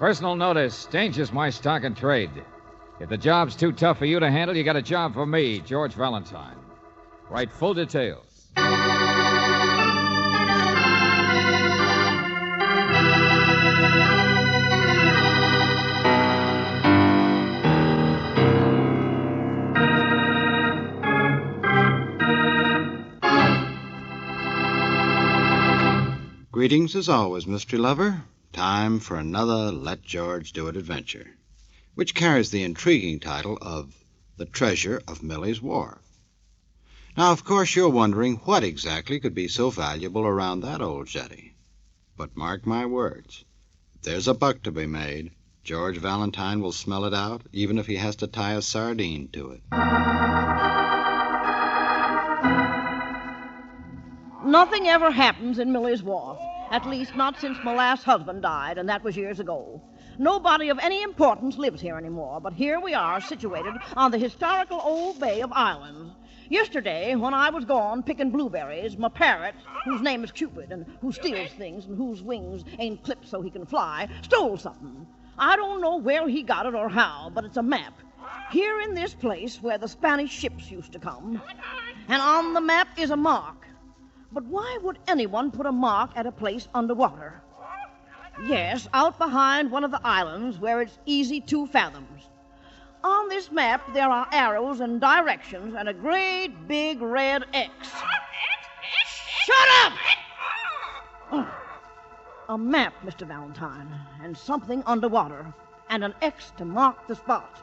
Personal notice. Danger's my stock and trade. If the job's too tough for you to handle, you got a job for me, George Valentine. Write full details. Greetings as always, mystery lover. Time for another Let George Do It adventure, which carries the intriguing title of The Treasure of Millie's Wharf. Now, of course, you're wondering what exactly could be so valuable around that old jetty. But mark my words, if there's a buck to be made, George Valentine will smell it out, even if he has to tie a sardine to it. Nothing ever happens in Millie's Wharf. At least not since my last husband died, and that was years ago. Nobody of any importance lives here anymore, but here we are, situated on the historical old bay of islands. Yesterday, when I was gone picking blueberries, my parrot, whose name is Cupid, and who steals things and whose wings ain't clipped so he can fly, stole something. I don't know where he got it or how, but it's a map. Here in this place where the Spanish ships used to come. And on the map is a mark. But why would anyone put a mark at a place underwater? Yes, out behind one of the islands where it's easy 2 fathoms. On this map, there are arrows and directions and a great big red X. Shut up! Oh, a map, Mr. Valentine, and something underwater, and an X to mark the spot.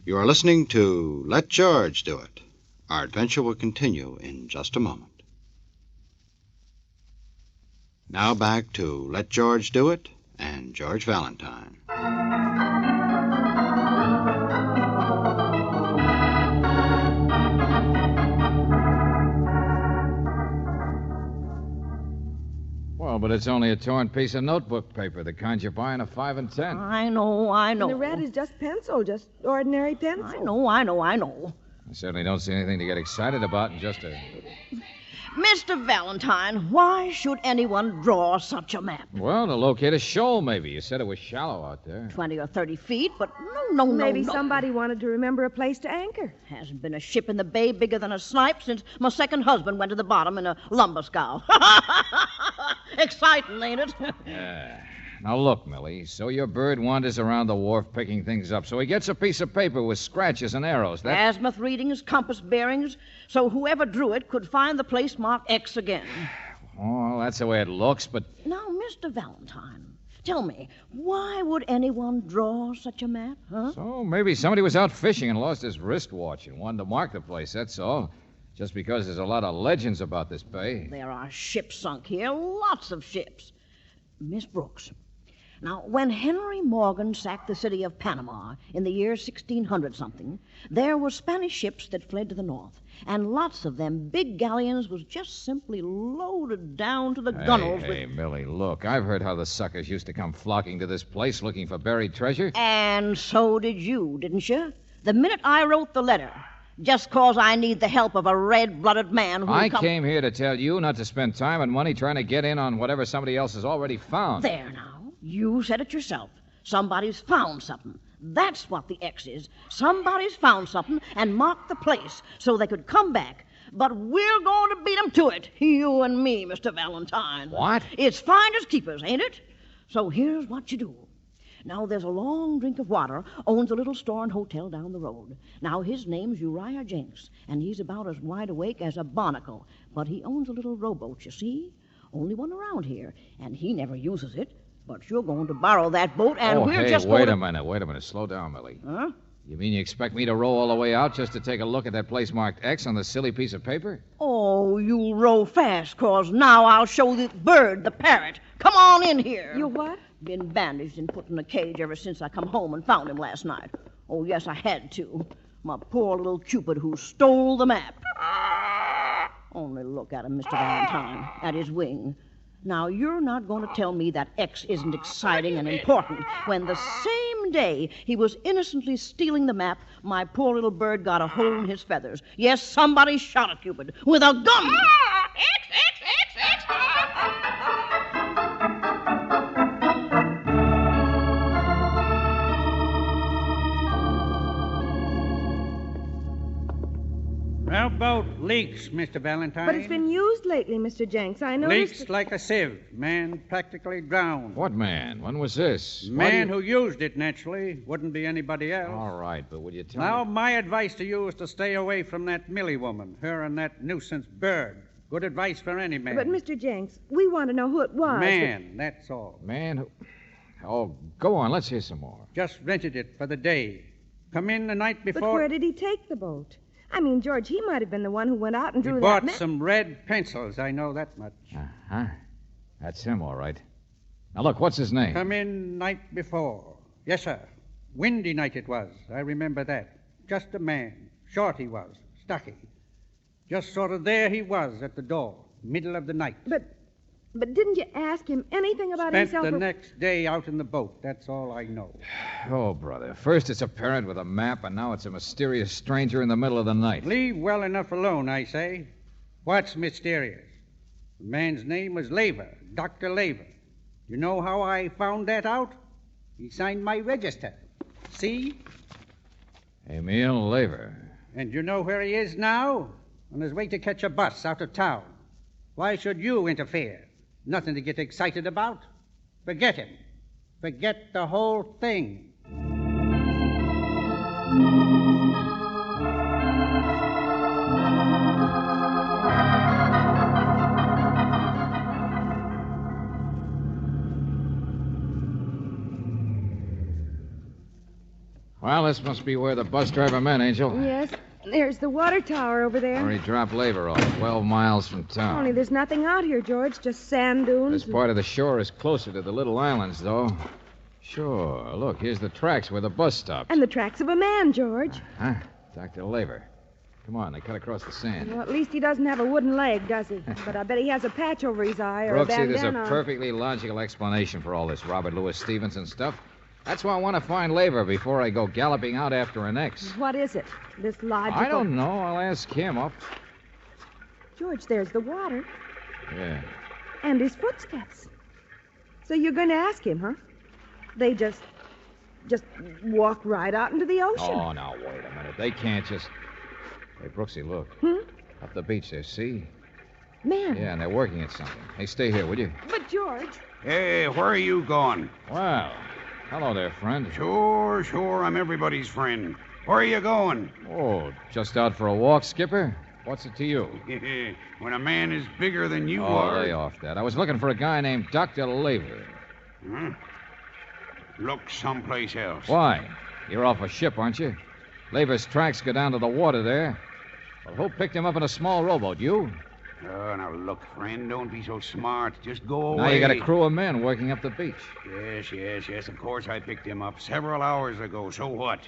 You are listening to Let George Do It. Our adventure will continue in just a moment. Now back to Let George Do It and George Valentine. Well, but it's only a torn piece of notebook paper, the kind you buy in a 5 and 10. I know. And the red is just pencil, just ordinary pencil. I know. I certainly don't see anything to get excited about in just a... Mr. Valentine, why should anyone draw such a map? Well, to locate a shoal, maybe. You said it was shallow out there. 20 or 30 feet, but no. Maybe somebody wanted to remember a place to anchor. Hasn't been a ship in the bay bigger than a snipe since my second husband went to the bottom in a lumber scow. Exciting, ain't it? Yeah. Now, look, Millie, so your bird wanders around the wharf picking things up, so he gets a piece of paper with scratches and arrows. Azimuth readings, compass bearings, so whoever drew it could find the place marked X again. Oh, that's the way it looks, but... Now, Mr. Valentine, tell me, why would anyone draw such a map, huh? So maybe somebody was out fishing and lost his wristwatch and wanted to mark the place, that's all. Just because there's a lot of legends about this bay. There are ships sunk here, lots of ships. Miss Brooks, now, when Henry Morgan sacked the city of Panama in the year 1600-something, there were Spanish ships that fled to the north, and lots of them big galleons was just simply loaded down to the gunnels with... Hey, Millie, look, I've heard how the suckers used to come flocking to this place looking for buried treasure. And so did you, didn't you? The minute I wrote the letter, just 'cause I need the help of a red-blooded man who... I came here to tell you not to spend time and money trying to get in on whatever somebody else has already found. There now. You said it yourself. Somebody's found something. That's what the X is. Somebody's found something and marked the place so they could come back. But we're going to beat them to it, you and me, Mr. Valentine. What? It's finders keepers, ain't it? So here's what you do. Now, there's a long drink of water, owns a little store and hotel down the road. Now, his name's Uriah Jenks, and he's about as wide awake as a barnacle. But he owns a little rowboat, you see? Only one around here, and he never uses it. But you're going to borrow that boat, and we're just going to... Wait a minute. Slow down, Millie. Huh? You mean you expect me to row all the way out just to take a look at that place marked X on the silly piece of paper? Oh, you'll row fast, 'cause now I'll show the bird, the parrot. Come on in here. You what? Been bandaged and put in a cage ever since I come home and found him last night. Oh, yes, I had to. My poor little Cupid who stole the map. Only look at him, Mr. Valentine, at his wing. Now, you're not going to tell me that X isn't exciting and important when the same day he was innocently stealing the map, my poor little bird got a hole in his feathers. Yes, somebody shot at Cupid with a gun. How about leaks, Mr. Valentine? But it's been used lately, Mr. Jenks. I noticed. Leaks like a sieve. Man practically drowned. What man? When was this? Man who used it, naturally. Wouldn't be anybody else. All right, but will you tell Now, me? my advice to you is to stay away from that Millie woman. Her and that nuisance bird. Good advice for any man. But, Mr. Jenks, we want to know who it was. Man, that's all. Man who... Oh, go on. Let's hear some more. Just rented it for the day. Come in the night before. But where did he take the boat? I mean, George, he might have been the one who went out and He drew bought that map. some red pencils. I know that much. Uh-huh. That's him, all right. Now, look, what's his name? Come in night before. Yes, sir. Windy night it was. I remember that. Just a man. Short he was. Stocky. Just sort of there he was at the door. Middle of the night. But didn't you ask him anything about Spent himself? the next day out in the boat. That's all I know. Oh, brother. First it's a parent with a map, and now it's a mysterious stranger in the middle of the night. Leave well enough alone, I say. What's mysterious? The man's name was Laver, Dr. Laver. You know how I found that out? He signed my register. See? Emil Laver. And you know where he is now? On his way to catch a bus out of town. Why should you interfere? Nothing to get excited about. Forget him. Forget the whole thing. Well, this must be where the bus driver met, Angel. Yes. There's the water tower over there. Where he dropped Laver off, 12 miles from town. Only there's nothing out here, George. Just sand dunes. This part of the shore is closer to the little islands, though. Sure. Look, here's the tracks where the bus stopped. And the tracks of a man, George. Huh? Dr. Laver. Come on, they cut across the sand. Well, at least he doesn't have a wooden leg, does he? But I bet he has a patch over his eye or a Brooksy, there's a bandana. perfectly logical explanation for all this Robert Louis Stevenson stuff. That's why I want to find Laver before I go galloping out after an ex. What is it? This logical... I don't know. I'll ask him. George, there's the water. Yeah. And his footsteps. So you're going to ask him, huh? They just walk right out into the ocean. Oh, now, wait a minute. They can't just... Hey, Brooksy, look. Up the beach there, see? Man. Yeah, and they're working at something. Hey, stay here, will you? But, George... Hey, where are you going? Well, hello there, friend. Sure, I'm everybody's friend. Where are you going? Oh, just out for a walk, Skipper? What's it to you? When a man is bigger than you Oh, are... lay off that. I was looking for a guy named Dr. Laver. Huh? Look someplace else. Why? You're off a ship, aren't you? Laver's tracks go down to the water there. Well, who picked him up in a small rowboat? You? Oh, now look, friend, don't be so smart. Just go away. Now you got a crew of men working up the beach. Yes, of course I picked him up several hours ago. So what?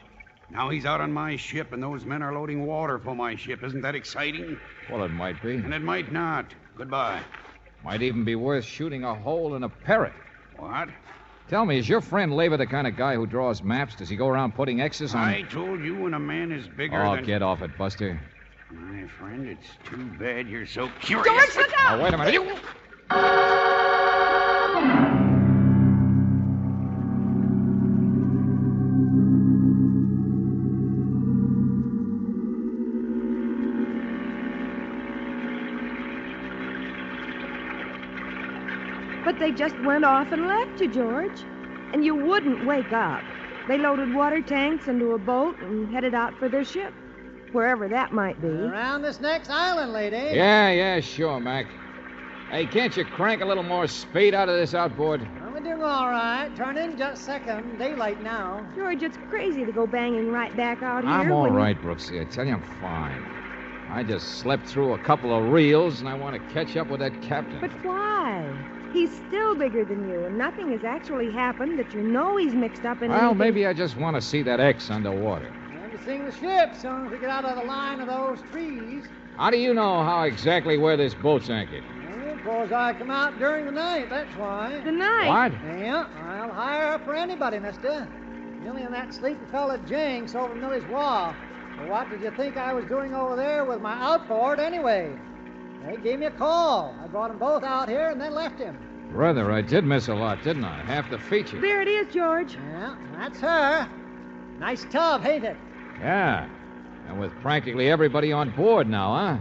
Now he's out on my ship, and those men are loading water for my ship. Isn't that exciting? Well, it might be. And it might not. Goodbye. Might even be worth shooting a hole in a parrot. What? Tell me, is your friend Laver the kind of guy who draws maps? Does he go around putting X's on... I told you when a man is bigger Oh, than... get off it, Buster. My friend, it's too bad you're so curious. George, look out! Now, wait a minute. You... But they just went off and left you, George. And you wouldn't wake up. They loaded water tanks into a boat and headed out for their ship, wherever that might be. Around this next island, lady. Yeah, sure, Mac. Hey, can't you crank a little more speed out of this outboard? Well, we're doing all right. Turn in just a second. Daylight now. George, it's crazy to go banging right back out here. I'm all when you- right, Brooksy. I tell you, I'm fine. I just slept through a couple of reels, and I want to catch up with that captain. But why? He's still bigger than you, and nothing has actually happened that you know he's mixed up in Well, anything. maybe I just want to see that X underwater. And to sing the ship as soon as we get out of the line of those trees. How do you know how exactly where this boat's anchored? We're Suppose I come out during the night, that's why. The night. What? Yeah, I'll hire her for anybody, mister. Millie and that sleepy fella Jenks over Millie's Wharf. Well, what did you think I was doing over there with my outboard anyway? They gave me a call. I brought them both out here and then left him. Brother, I did miss a lot, didn't I? Half the feature. There it is, George. Yeah, that's her. Nice tub, ain't it? Yeah. And with practically everybody on board now, huh?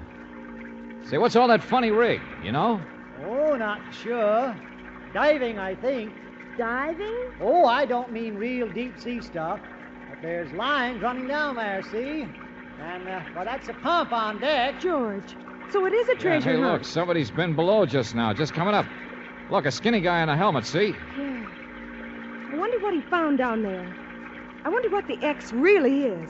Say, what's all that funny rig, you know? Oh, not sure. Diving, I think. Diving? Oh, I don't mean real deep-sea stuff. But there's lines running down there, see? And, well, that's a pump on deck. George, so it is a Yeah, treasure hey, hunt. look, somebody's been below just now, just coming up. Look, a skinny guy in a helmet, see? Yeah. I wonder what he found down there. I wonder what the X really is.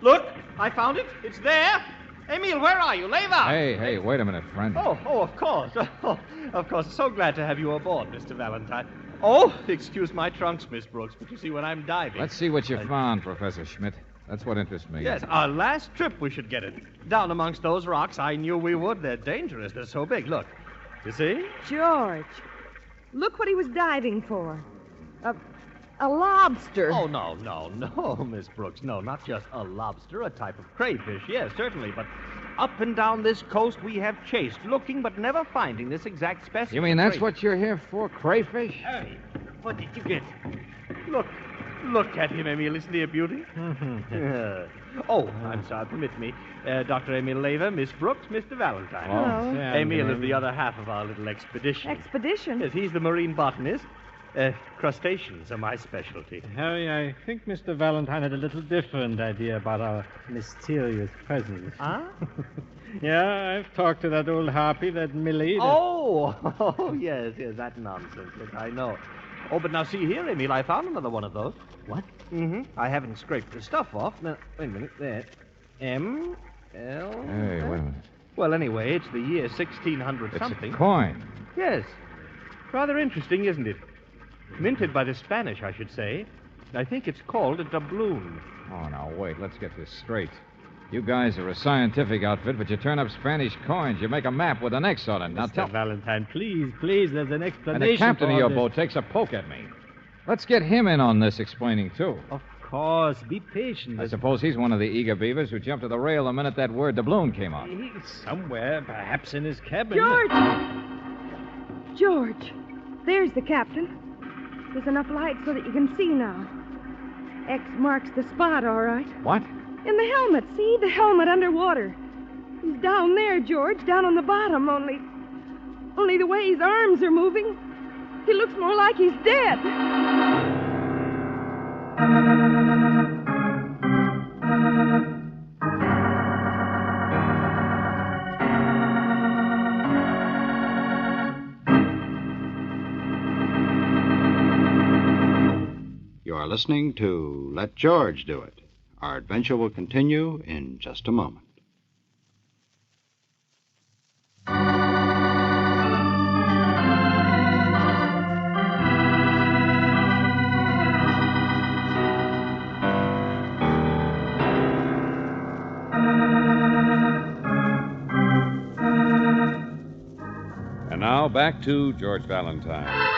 Look, I found it. It's there. Emil, where are you? Lave out. Hey, wait a minute, friend. Oh, of course. Oh, of course. So glad to have you aboard, Mr. Valentine. Oh, excuse my trunks, Miss Brooks, but you see, when I'm diving... Let's see what you found, Professor Schmidt. That's what interests me. Yes, our last trip we should get it. Down amongst those rocks, I knew we would. They're dangerous. They're so big. Look. You see? George, look what he was diving for. A lobster. Oh, no, Miss Brooks. No, not just a lobster, a type of crayfish. Yes, certainly, but up and down this coast we have chased, looking but never finding this exact specimen. You mean that's crayfish. what you're here for, crayfish? Hey, what did you get? Look at him, Emil. Isn't he a beauty? Oh, I'm sorry. Permit me. Dr. Emil Lever, Miss Brooks, Mr. Valentine. Hello. Emil is the other half of our little expedition. Expedition? Yes, he's the marine botanist. Crustaceans are my specialty. Harry, I think Mr. Valentine had a little different idea about our mysterious presence. Huh? Yeah, I've talked to that old harpy, that Millie. Oh, yes, that nonsense. Yes, I know. Oh, but now see here, Emil, I found another one of those. What? Mm-hmm. I haven't scraped the stuff off. Now, wait a minute. There. M. L. Hey, wait a minute. Well, anyway, it's the year 1600 It's something. a coin. Yes. Rather interesting, isn't it? Minted by the Spanish, I should say. I think it's called a doubloon. Oh, now, wait. Let's get this straight. You guys are a scientific outfit, but you turn up Spanish coins. You make a map with an X on it. Now, Mr. Valentine, please, there's an explanation. And the captain for of your this. boat takes a poke at me. Let's get him in on this explaining, too. Of course, be patient. I suppose he's one of the eager beavers who jumped to the rail the minute that word doubloon came out. He's somewhere, perhaps in his cabin. George, there's the captain. There's enough light so that you can see now. X marks the spot, all right. What? In the helmet, see? The helmet underwater. He's down there, George, down on the bottom, only the way his arms are moving, he looks more like he's dead. You are listening to Let George Do It. Our adventure will continue in just a moment. And now back to George Valentine.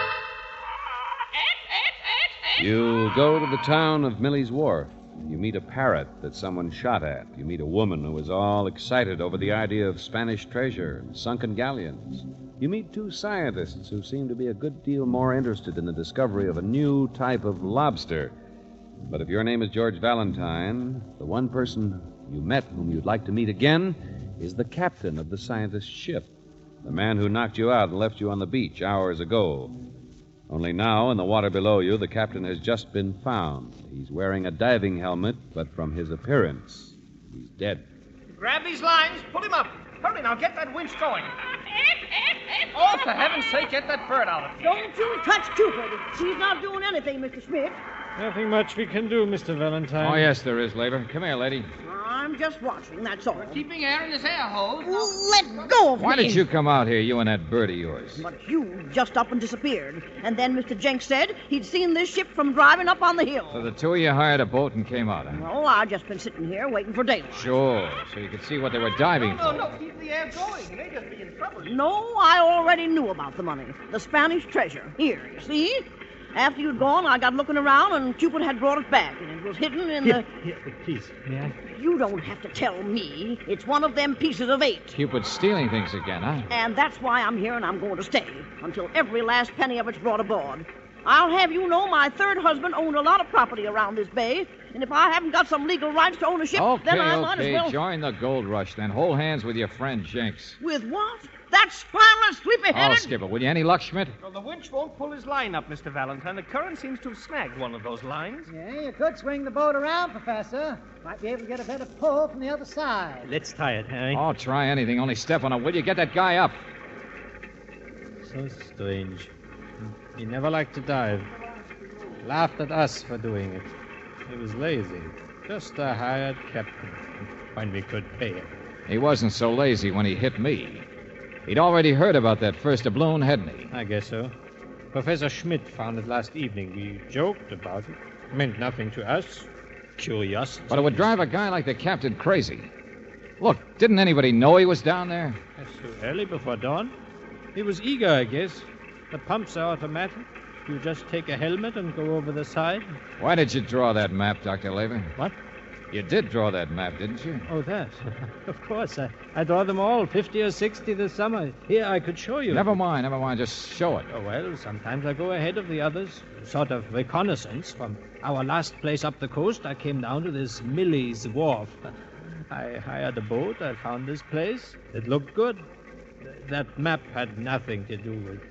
You go to the town of Millie's Wharf. You meet a parrot that someone shot at. You meet a woman who is all excited over the idea of Spanish treasure and sunken galleons. You meet two scientists who seem to be a good deal more interested in the discovery of a new type of lobster. But if your name is George Valentine, the one person you met whom you'd like to meet again is the captain of the scientist's ship, the man who knocked you out and left you on the beach hours ago. Only now, in the water below you, the captain has just been found. He's wearing a diving helmet, but from his appearance, he's dead. Grab these lines. Pull him up. Hurry now. Get that winch going. Oh, for heaven's sake, get that bird out of here. Don't you touch Cupid. She's not doing anything, Mr. Schmidt. Nothing much we can do, Mr. Valentine. Oh, yes, there is, Laver. Come here, lady. I'm I'm just watching, that's all. Keeping air in this air hose. Let go of me. Why did you come out here, you and that bird of yours? But you just up and disappeared. And then Mr. Jenks said he'd seen this ship from driving up on the hill. So the two of you hired a boat and came out, huh? Well, I've just been sitting here waiting for daylight. Sure, so you could see what they were diving for. No, keep the air going. You may just be in trouble. No, I already knew about the money. The Spanish treasure. Here, you see? After you'd gone, I got looking around, and Cupid had brought it back, and it was hidden in the... Here, please, may I? You don't have to tell me. It's one of them pieces of 8. Cupid's stealing things again, huh? And that's why I'm here, and I'm going to stay until every last penny of it's brought aboard. I'll have you know my third husband owned a lot of property around this bay, and if I haven't got some legal rights to own a ship, then I might as well... Join the gold rush, then. Hold hands with your friend Jenks. With what? That spineless, sleepy-headed... Oh, Skipper, will you? Any luck, Schmidt? Well, the winch won't pull his line up, Mr. Valentine. The current seems to have snagged one of those lines. Yeah, you could swing the boat around, Professor. Might be able to get a better pull from the other side. Let's try it, Harry. Oh, try anything. Only step on it, will you? Get that guy up. So strange. He never liked to dive. Laughed at us for doing it. He was lazy. Just a hired captain. When we could pay him. He wasn't so lazy when he hit me. He'd already heard about that first doubloon, hadn't he? I guess so. Professor Schmidt found it last evening. We joked about it. Meant nothing to us. Curiosity. But it would drive a guy like the captain crazy. Look, didn't anybody know he was down there? That's so early before dawn. He was eager, I guess. The pumps are automatic. You just take a helmet and go over the side. Why did you draw that map, Dr. Laver? What? You did draw that map, didn't you? Oh, that. Of course. I draw them all, 50 or 60 this summer. Here, I could show you. Never mind. Just show it. Oh, well, sometimes I go ahead of the others. Sort of reconnaissance. From our last place up the coast, I came down to this Millie's Wharf. I hired a boat. I found this place. It looked good. That map had nothing to do with,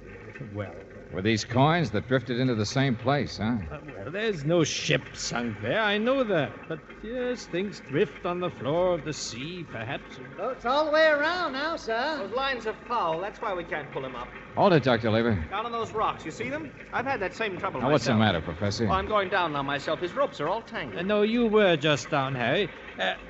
well... Were these coins that drifted into the same place, huh? Well, there's no ship sunk there. I know that. But, yes, things drift on the floor of the sea, perhaps. Boat's all the way around now, sir. Those lines are foul. That's why we can't pull him up. Hold it, Dr. Laver. Down on those rocks. You see them? I've had that same trouble Now, myself. what's the matter, Professor? Well, I'm going down now myself. His ropes are all tangled. No, you were just down, Harry.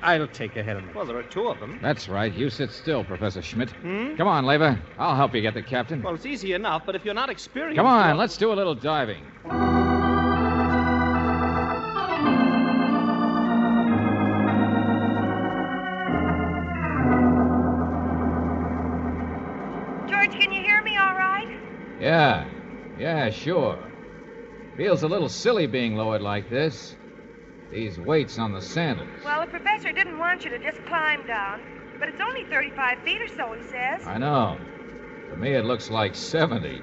I'll take a helmet. Well, there are 2 of them. That's right. You sit still, Professor Schmidt. Come on, Laver. I'll help you get the captain. Well, it's easy enough, but if you're not experienced... Come on, let's do a little diving. George, can you hear me all right? Yeah, sure. Feels a little silly being lowered like this. These weights on the sandals. Well, the professor didn't want you to just climb down, but it's only 35 feet or so, he says. I know. To me, it looks like 70.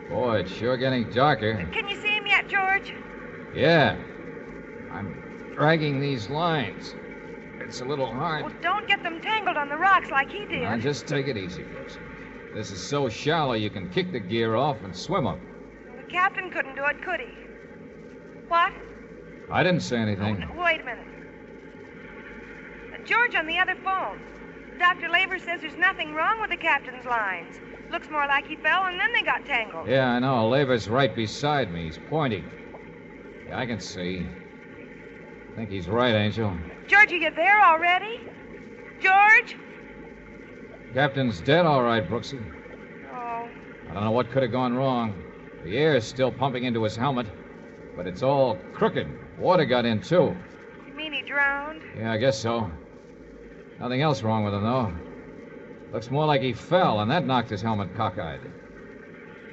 Boy, it's sure getting darker. Can you see him yet, George? Yeah. I'm dragging these lines. It's a little hard. Well, don't get them tangled on the rocks like he did. Now, just take it easy, Brooks. This is so shallow you can kick the gear off and swim up. The captain couldn't do it, could he? What? I didn't say anything. Oh, wait a minute. George on the other phone. Dr. Laver says there's nothing wrong with the captain's lines. Looks more like he fell and then they got tangled. Yeah, I know. Laver's right beside me. He's pointing. Yeah, I can see. I think he's right, Angel. George, are you there already? George? Captain's dead, all right, Brooksy. Oh. I don't know what could have gone wrong. The air's still pumping into his helmet, but it's all crooked. Water got in, too. You mean he drowned? Yeah, I guess so. Nothing else wrong with him, though. Looks more like he fell, and that knocked his helmet cockeyed.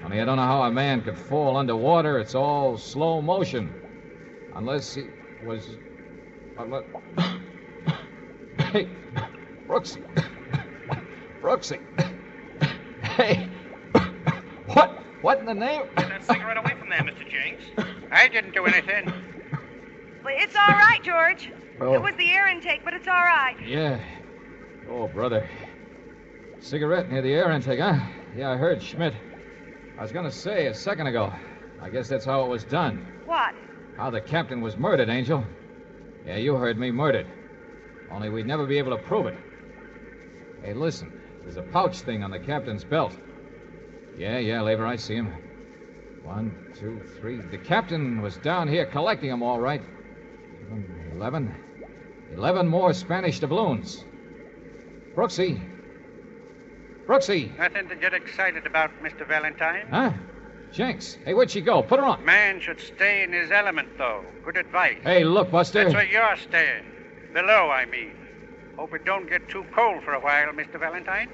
Only I don't know how a man could fall underwater. It's all slow motion. Unless he was... Hey, Brooksy. Brooksy. Hey. What in the name? Get that cigarette away from there, Mr. Jenks. I didn't do anything. Well, it's all right, George. Oh. It was the air intake, but it's all right. Yeah. Oh, brother. Cigarette near the air intake, huh? Yeah, I heard Schmidt. I was going to say a second ago. I guess that's how it was done. What? How the captain was murdered, Angel. Yeah, you heard me, murdered. Only we'd never be able to prove it. Hey, listen. There's a pouch thing on the captain's belt. Yeah, Laver, I see him. 1, 2, 3. The captain was down here collecting them all right. 11. 11 more Spanish doubloons. Brooksy. Brooksy. Nothing to get excited about, Mr. Valentine. Huh? Jenks. Hey, where'd she go? Put her on. Man should stay in his element, though. Good advice. Hey, look, Buster. That's where you're staying. Below, I mean. Hope it don't get too cold for a while, Mr. Valentine.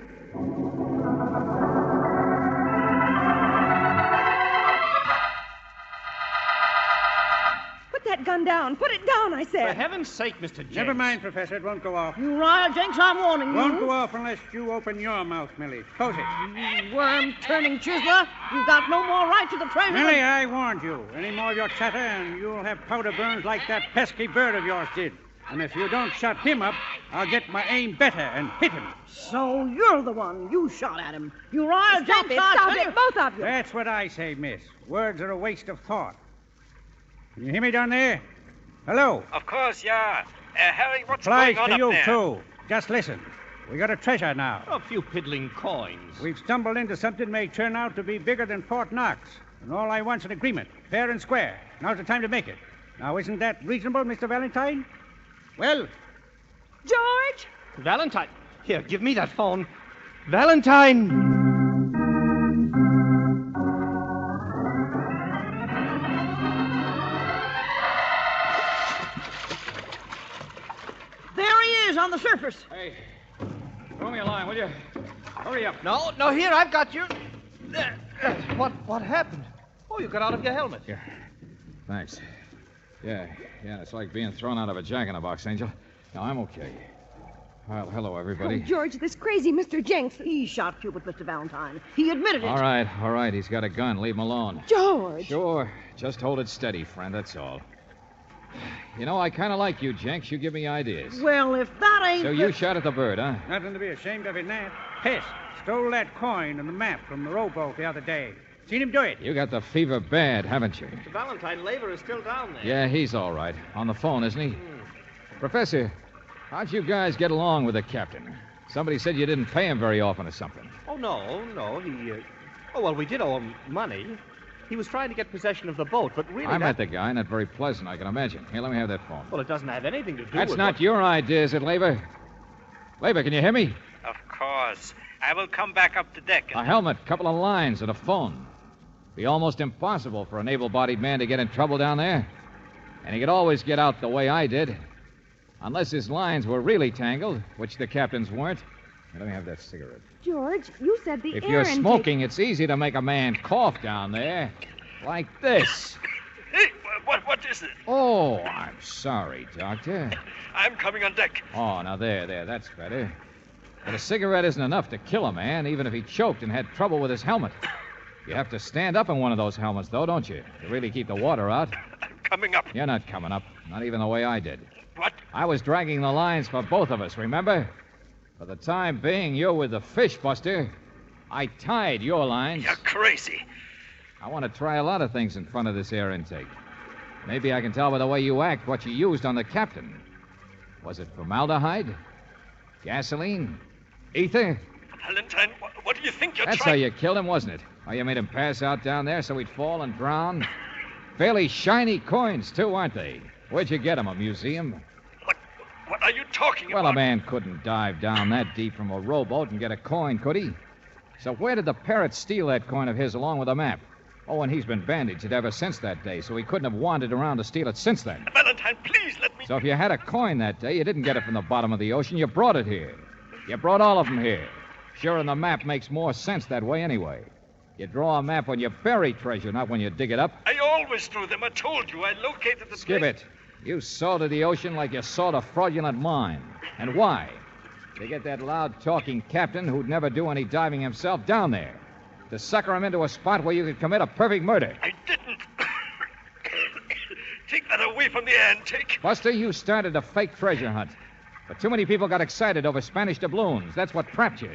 Put that gun down. Put it down, I For said. heaven's sake, Mr. Jenks. Never mind, Professor. It won't go off. Uriah Jenks, I'm warning you. Won't go off unless you open your mouth, Millie. Close it. You worm-turning chiseler. You've got no more right to the treasure. Millie, I warned you. Any more of your chatter, and you'll have powder burns like that pesky bird of yours did. And if you don't shut him up, I'll get my aim better and hit him. So you're the one. You shot at him. Uriah Stop Jenks, it. I Stop tell it, you. both of you. That's what I say, miss. Words are a waste of thought. Can you hear me down there? Hello? Of course, yeah. Harry, what's Applies going on to up you, there? too. Just listen. We got a treasure now. A few piddling coins. We've stumbled into something may turn out to be bigger than Fort Knox. And all I want's an agreement, fair and square. Now's the time to make it. Now, isn't that reasonable, Mr. Valentine? Well, George? Valentine. Here, give me that phone. Valentine. There he is on the surface. Hey, throw me a line, will you? Hurry up. No, here, I've got you. There. What happened? Oh, you got out of your helmet. Yeah. Thanks. Yeah, it's like being thrown out of a jack-in-a-box, Angel. No, I'm okay. Well, hello, everybody. Oh, George, this crazy Mr. Jenks. He shot Cupid, Mr. Valentine. He admitted it. All right. He's got a gun. Leave him alone. George. Sure. Just hold it steady, friend. That's all. You know, I kind of like you, Jenks. You give me ideas. Well, if that ain't... So you shot at the bird, huh? nothing to be ashamed of in that. Pest stole that coin and the map from the rowboat the other day. Seen him do it. You got the fever bad, haven't you? Mr. Valentine, Laver is still down there. Yeah, he's all right. On the phone, isn't he? Professor, how'd you guys get along with the captain? Somebody said you didn't pay him very often or something. Oh, no. He, well, we did owe him money. He was trying to get possession of the boat, but really I met the guy, not very pleasant, I can imagine. Here, let me have that phone. Well, it doesn't have anything to do That's with... not your idea, is it, Laver? Laver, can you hear me? Of course. I will come back up to deck. A helmet, couple of lines, and a phone. Be almost impossible for an able-bodied man to get in trouble down there. And he could always get out the way I did. Unless his lines were really tangled, which the captain's weren't. Let me have that cigarette. George, you said the If air you're intake... smoking, it's easy to make a man cough down there. Like this. Hey, what is it? Oh, I'm sorry, Doctor. I'm coming on deck. Oh, now there, that's better. But a cigarette isn't enough to kill a man, even if he choked and had trouble with his helmet. You have to stand up in one of those helmets, though, don't you? To really keep the water out. I'm coming up. You're not coming up. Not even the way I did. What? I was dragging the lines for both of us, remember? For the time being, you're with the fish, Buster. I tied your lines. You're crazy. I want to try a lot of things in front of this air intake. Maybe I can tell by the way you act what you used on the captain. Was it formaldehyde? Gasoline? Ether? Valentine, what do you think you're That's how trying... you killed him, wasn't it? How you made him pass out down there so he'd fall and drown? Fairly shiny coins, too, aren't they? Where'd you get them? A museum? What are you talking Well, about? a man couldn't dive down that deep from a rowboat and get a coin, could he? So where did the parrot steal that coin of his along with the map? Oh, and he's been bandaged ever since that day, so he couldn't have wandered around to steal it since then. Valentine, please let me... So if you had a coin that day, you didn't get it from the bottom of the ocean. You brought it here. You brought all of them here. Sure, and the map makes more sense that way anyway. You draw a map when you bury treasure, not when you dig it up. I always drew them. I told you. I located the Skip place. it. You salted the ocean like you sawed a fraudulent mine. And why? To get that loud-talking captain who'd never do any diving himself down there. To sucker him into a spot where you could commit a perfect murder. I didn't. Take that away from the intake. Buster, you started a fake treasure hunt. But too many people got excited over Spanish doubloons. That's what trapped you.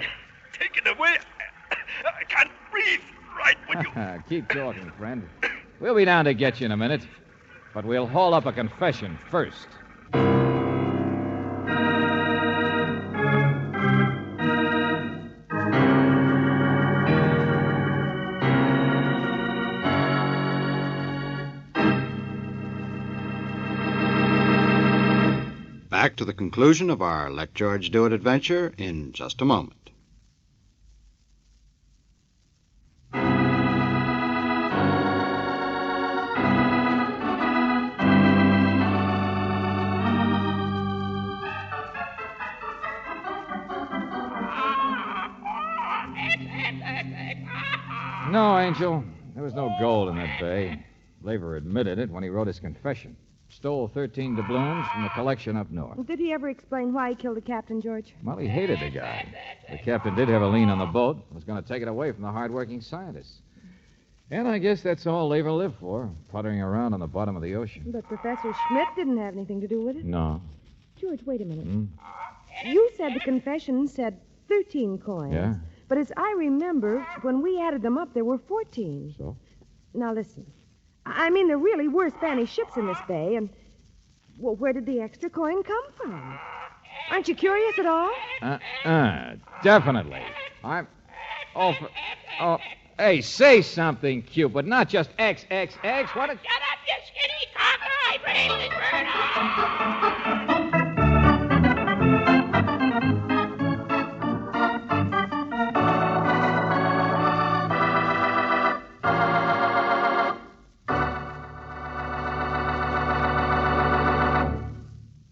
Take it away. I can't breathe right when you... Keep talking, friend. We'll be down to get you in a minute. But we'll haul up a confession first. back to the conclusion of our Let George Do It adventure in just a moment. No, Angel. There was no gold in that bay. Laver admitted it when he wrote his confession. Stole 13 doubloons from the collection up north. Did he ever explain why he killed the captain, George? Well, he hated the guy. The captain did have a lien on the boat. Was going to take it away from the hard-working scientists. And I guess that's all Laver lived for, puttering around on the bottom of the ocean. But Professor Schmidt didn't have anything to do with it. No. George, wait a minute. You said the confession said 13 coins. Yeah? But as I remember, when we added them up, there were 14. So? Now, listen. I mean, there really were Spanish ships in this bay, and, well, where did the extra coin come from? Aren't you curious at all? Definitely. I'm... Oh, hey, say something cute, but not just X. What a... Shut up, you skinny cockeyed brainless bird.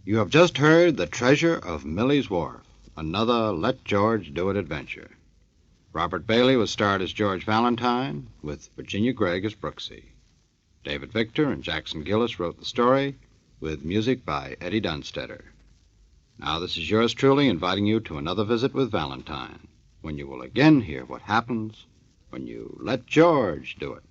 You have just heard The Treasure of Millie's Wharf, another Let George Do It adventure. Robert Bailey was starred as George Valentine, with Virginia Gregg as Brooksy. David Victor and Jackson Gillis wrote the story, with music by Eddie Dunstetter. Now this is yours truly inviting you to another visit with Valentine, when you will again hear what happens when you let George do it.